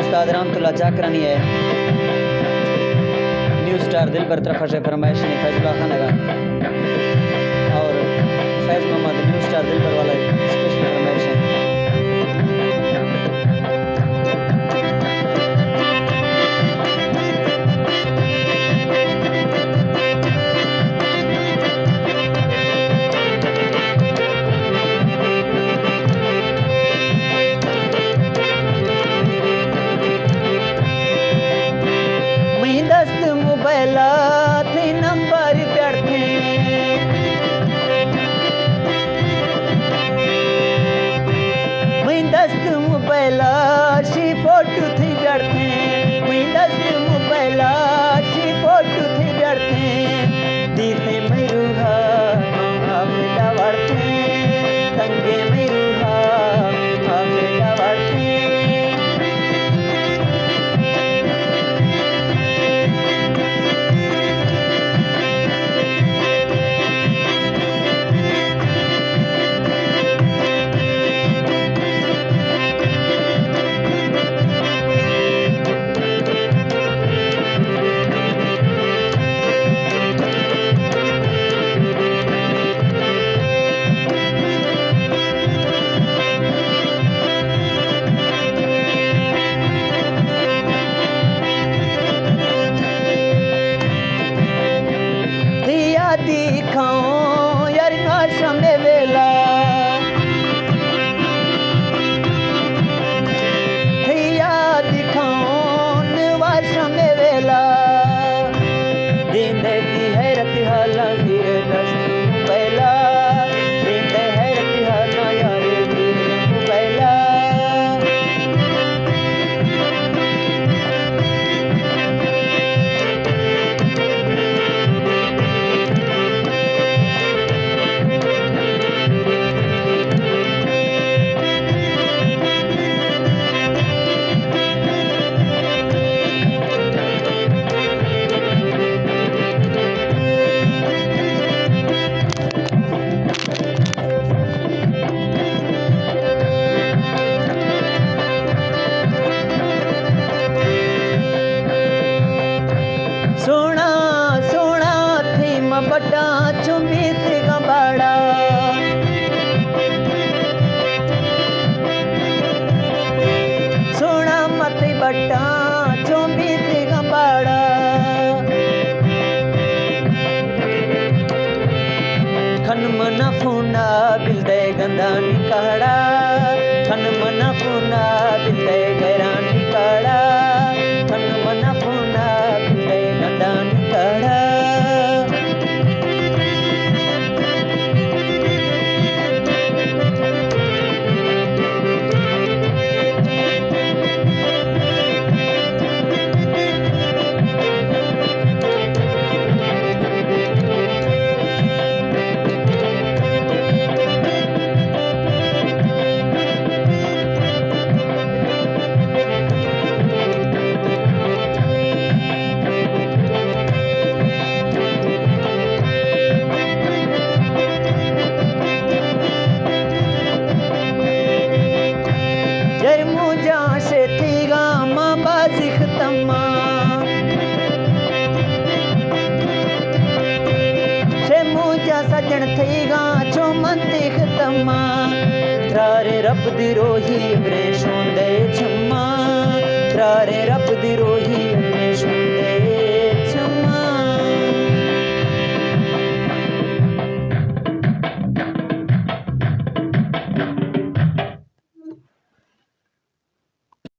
उस्ताद रहमतुल्लाह जाकरानी है new star दिल पर तरफ से फरमाइश ने फैजुल्लाह खान का और फैज मोहम्मद न्यू स्टार दिल पर वाला स्पेशल फरमाइश है। मोबाइला थे नंबर पढ़ते मैं दस्त मोबाइला शी फोटो थी पढ़ते मैं दस्त मोबाइला शी फोटो थी पढ़ते दीथे मैं रूहा बेटा बढ़ते तंगे मैं रूहा बेटा बढ़ते दिखाऊं यार नाशा में वेला दिखाऊं नवाशा में वेला दिन की हैरत हाला फिर दस्त पहला दिन हैरत हाला यार पहला सोना सोना थी मबटा चुम्बी थी गंबाड़ा सोना मती बट्टा चुम्बी थी गंबाड़ा खन मना फूना बिलदे गंदा निकाड़ा खन मना फूना बिलदे गैरा निकाड़ा खन मना फूना बिलदे गंदा निकाड़ा सजन थीगा चुमंती खतमा त्रारे रब दी रोही बरे शोंदे छम्मा त्रारे